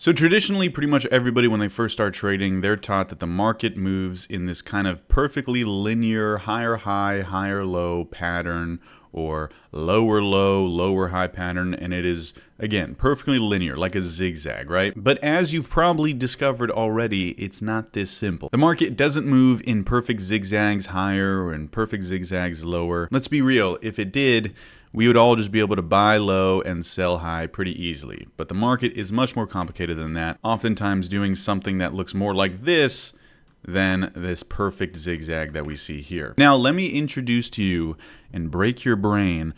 So traditionally, pretty much everybody, when they first start trading, they're taught that the market moves in this kind of perfectly linear, higher high, higher low pattern, or lower low, lower high pattern, and it is, again, perfectly linear, like a zigzag, right? But as you've probably discovered already, it's not this simple. The market doesn't move in perfect zigzags higher or in perfect zigzags lower. Let's be real, if it did, we would all just be able to buy low and sell high pretty easily. But the market is much more complicated than that, oftentimes doing something that looks more like this than this perfect zigzag that we see here. Now, let me introduce to you and break your brain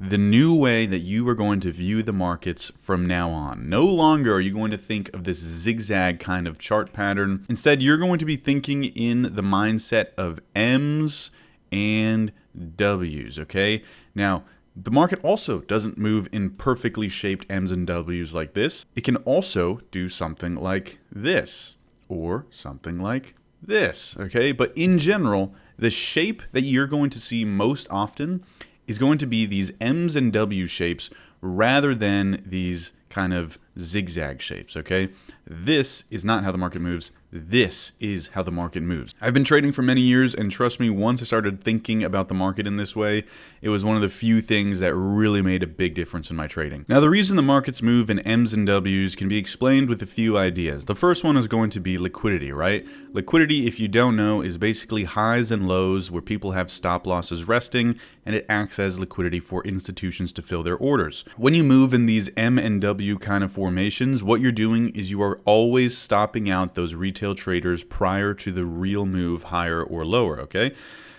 the new way that you are going to view the markets from now on. No longer are you going to think of this zigzag kind of chart pattern. Instead, you're going to be thinking in the mindset of M's and W's, okay? Now, the market also doesn't move in perfectly shaped M's and W's like this. It can also do something like this, or something like this, okay? But in general, the shape that you're going to see most often is going to be these M's and W shapes rather than these kind of zigzag shapes, okay? This is not how the market moves. This is how the market moves. I've been trading for many years, and trust me, once I started thinking about the market in this way, it was one of the few things that really made a big difference in my trading. Now, the reason the markets move in M's and W's can be explained with a few ideas. The first one is going to be liquidity, right? Liquidity, if you don't know, is basically highs and lows where people have stop losses resting, and it acts as liquidity for institutions to fill their orders. When you move in these M and W kind of formations, what you're doing is you are always stopping out those retail traders prior to the real move higher or lower, okay?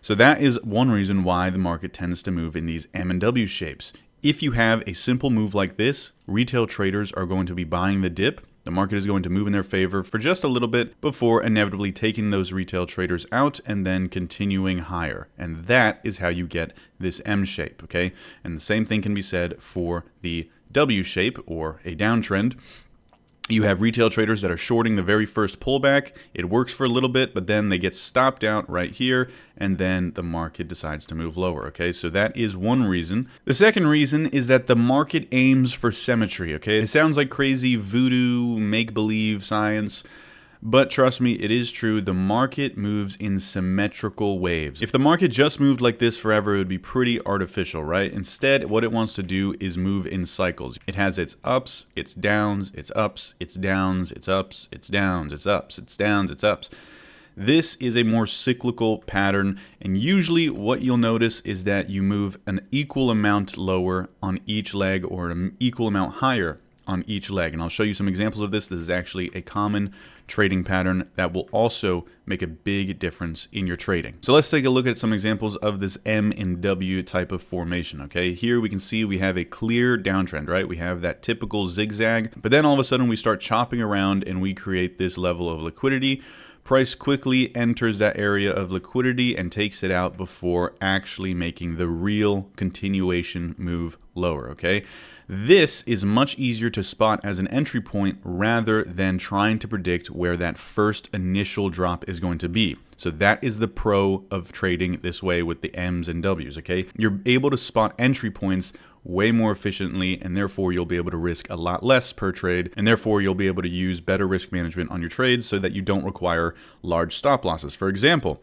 So that is one reason why the market tends to move in these M and W shapes. If you have a simple move like this, retail traders are going to be buying the dip. The market is going to move in their favor for just a little bit before inevitably taking those retail traders out and then continuing higher. And that is how you get this M shape, okay? And the same thing can be said for the W shape, or a downtrend. You have retail traders that are shorting the very first pullback. It works for a little bit, but then they get stopped out right here, and then the market decides to move lower, okay? So that is one reason. The second reason is that the market aims for symmetry, okay? It sounds like crazy voodoo, make-believe science, but trust me, it is true. The market moves in symmetrical waves. If the market just moved like this forever, it would be pretty artificial, right? Instead, what it wants to do is move in cycles. It has its ups, its downs, its ups, its downs, its ups, its downs, its ups, its downs, its ups. This is a more cyclical pattern, and usually what you'll notice is that you move an equal amount lower on each leg or an equal amount higher on each leg. And I'll show you some examples of this. This is actually a common trading pattern that will also make a big difference in your trading. So let's take a look at some examples of this M and W type of formation, okay? Here we can see we have a clear downtrend, right? We have that typical zigzag, but then all of a sudden we start chopping around and we create this level of liquidity. Price quickly enters that area of liquidity and takes it out before actually making the real continuation move lower, okay? This is much easier to spot as an entry point rather than trying to predict where that first initial drop is going to be. So that is the pro of trading this way with the M's and W's, okay? You're able to spot entry points way more efficiently, and therefore you'll be able to risk a lot less per trade, and therefore you'll be able to use better risk management on your trades so that you don't require large stop losses. For example,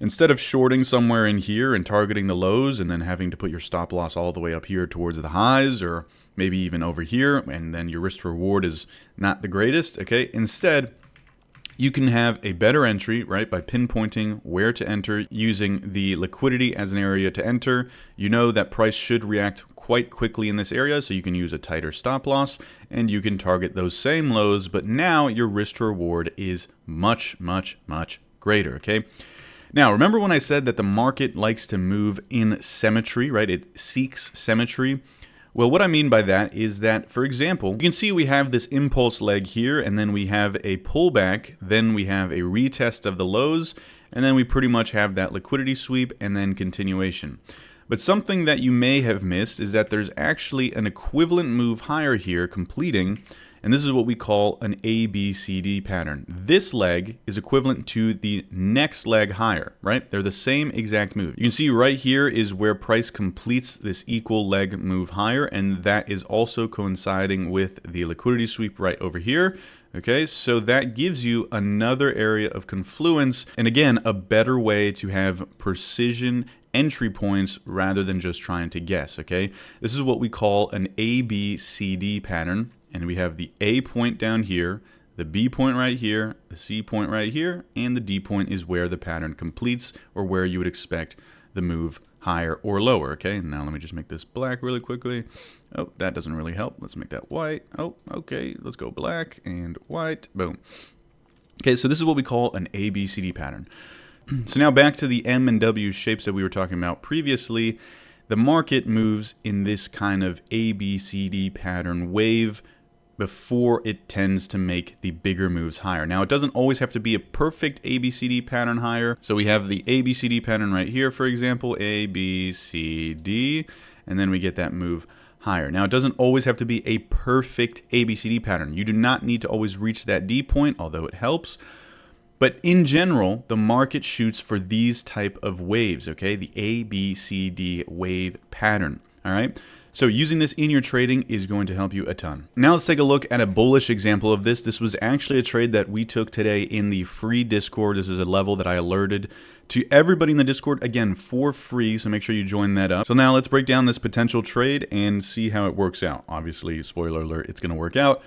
instead of shorting somewhere in here and targeting the lows and then having to put your stop loss all the way up here towards the highs, or maybe even over here, and then your risk to reward is not the greatest, okay? Instead, you can have a better entry, right, by pinpointing where to enter using the liquidity as an area to enter. You know that price should react quite quickly in this area, so you can use a tighter stop loss and you can target those same lows, but now your risk to reward is much, much, much greater, okay? Now, remember when I said that the market likes to move in symmetry, right? It seeks symmetry. Well, what I mean by that is that, for example, you can see we have this impulse leg here, and then we have a pullback, then we have a retest of the lows, and then we pretty much have that liquidity sweep and then continuation. But something that you may have missed is that there's actually an equivalent move higher here completing, And this is what we call an ABCD pattern. This leg is equivalent to the next leg higher, right? They're the same exact move. You can see right here is where price completes this equal leg move higher, and that is also coinciding with the liquidity sweep right over here. Okay, so that gives you another area of confluence, and again, a better way to have precision entry points rather than just trying to guess, okay? This is what we call an ABCD pattern, and we have the A point down here, the B point right here, the C point right here, and the D point is where the pattern completes, or where you would expect the move higher or lower, okay? Now let me just make this black really quickly. Oh, that doesn't really help. Let's make that white. Oh, okay, let's go black and white, boom. Okay, so this is what we call an ABCD pattern. So now back to the M and W shapes that we were talking about previously. The market moves in this kind of ABCD pattern wave before it tends to make the bigger moves higher. Now, it doesn't always have to be a perfect ABCD pattern higher. So we have the ABCD pattern right here, for example, ABCD, and then we get that move higher. Now, it doesn't always have to be a perfect ABCD pattern. You do not need to always reach that D point, although it helps. But in general, the market shoots for these type of waves, okay? The ABCD wave pattern, all right? So using this in your trading is going to help you a ton. Now let's take a look at a bullish example of this. This was actually a trade that we took today in the free Discord. This is a level that I alerted to everybody in the Discord, again, for free, so make sure you join that up. So now let's break down this potential trade and see how it works out. Obviously, spoiler alert, it's gonna work out,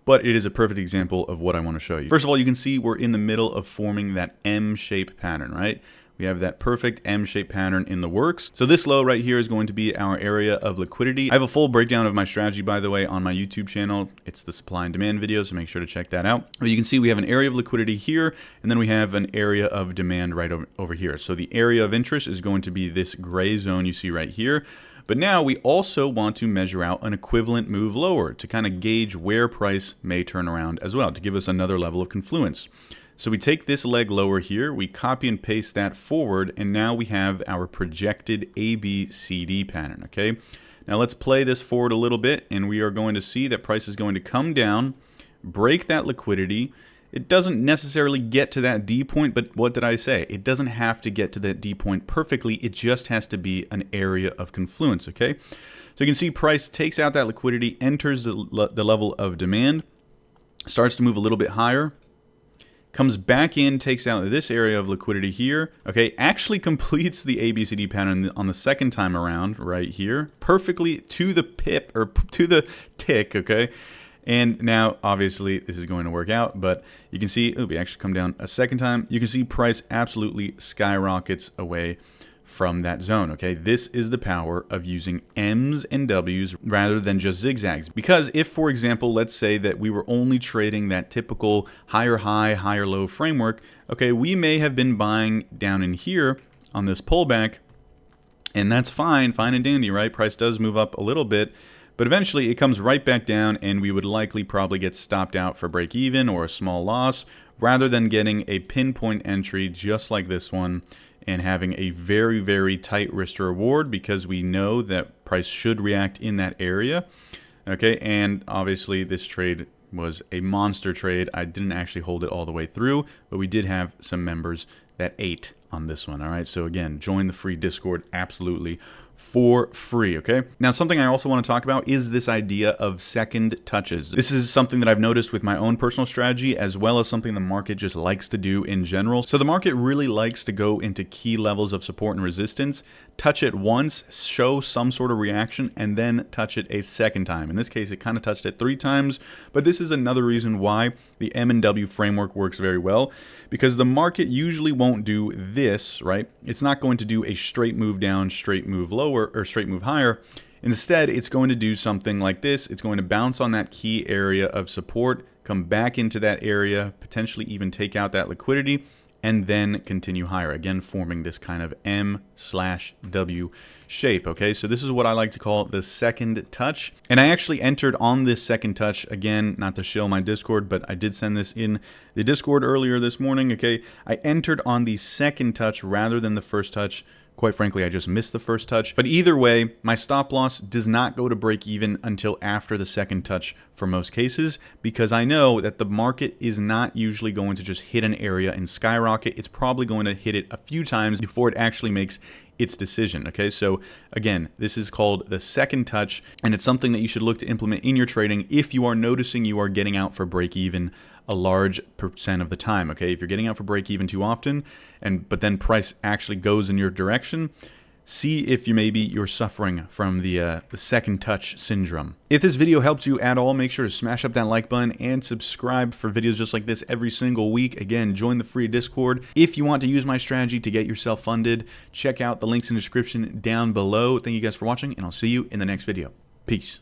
but it is a perfect example of what I want to show you. First of all, you can see we're in the middle of forming that M-shaped pattern, right? We have that perfect M-shaped pattern in the works. So this low right here is going to be our area of liquidity. I have a full breakdown of my strategy, by the way, on my YouTube channel. It's the supply and demand video, so make sure to check that out. But you can see we have an area of liquidity here, and then we have an area of demand right over here. So the area of interest is going to be this gray zone you see right here. But now we also want to measure out an equivalent move lower to kind of gauge where price may turn around as well, to give us another level of confluence. So we take this leg lower here, we copy and paste that forward, and now we have our projected ABCD pattern, okay? Now let's play this forward a little bit, and we are going to see that price is going to come down, break that liquidity. It doesn't necessarily get to that D point, but what did I say? It doesn't have to get to that D point perfectly. It just has to be an area of confluence, okay? So you can see price takes out that liquidity, enters the level of demand, starts to move a little bit higher, comes back in, takes out this area of liquidity here, okay, actually completes the ABCD pattern on the second time around right here, perfectly to the pip, or to the tick, okay? And now, obviously, this is going to work out, but you can see, we actually come down a second time. You can see price absolutely skyrockets away from that zone, okay? This is the power of using M's and W's rather than just zigzags. Because if, for example, let's say that we were only trading that typical higher high, higher low framework, okay, we may have been buying down in here on this pullback, and that's fine and dandy, right? Price does move up a little bit, but eventually it comes right back down, and we would likely probably get stopped out for break even or a small loss, rather than getting a pinpoint entry just like this one and having a very, very tight risk to reward, because we know that price should react in that area. Okay, and obviously this trade was a monster trade. I didn't actually hold it all the way through, but we did have some members that ate on this one. All right, so again, join the free Discord absolutely for free, okay? Now, something I also want to talk about is this idea of second touches. This is something that I've noticed with my own personal strategy, as well as something the market just likes to do in general. So the market really likes to go into key levels of support and resistance, touch it once, show some sort of reaction, and then touch it a second time. In this case, it kind of touched it 3 times, but this is another reason why the M&W framework works very well, because the market usually won't do this, right? It's not going to do a straight move down, straight move lower, or straight move higher. Instead, it's going to do something like this. It's going to bounce on that key area of support, come back into that area, potentially even take out that liquidity, and then continue higher, again forming this kind of M/W shape. Okay, so this is what I like to call the second touch, and I actually entered on this second touch, again, not to show my Discord, but I did send this in the Discord earlier this morning. Okay, I entered on the second touch rather than the first touch quite frankly, I just missed the first touch. But either way, my stop loss does not go to break even until after the second touch for most cases, because I know that the market is not usually going to just hit an area and skyrocket. It's probably going to hit it a few times before it actually makes its decision. Okay, so again, this is called the second touch, and it's something that you should look to implement in your trading if you are noticing you are getting out for break even a large percent of the time. Okay, if you're getting out for break even too often, but then price actually goes in your direction, see if you're suffering from the second touch syndrome. If this video helped you at all, make sure to smash up that like button and subscribe for videos just like this every single week. Again, join the free Discord. If you want to use my strategy to get yourself funded, check out the links in the description down below. Thank you guys for watching, and I'll see you in the next video. Peace.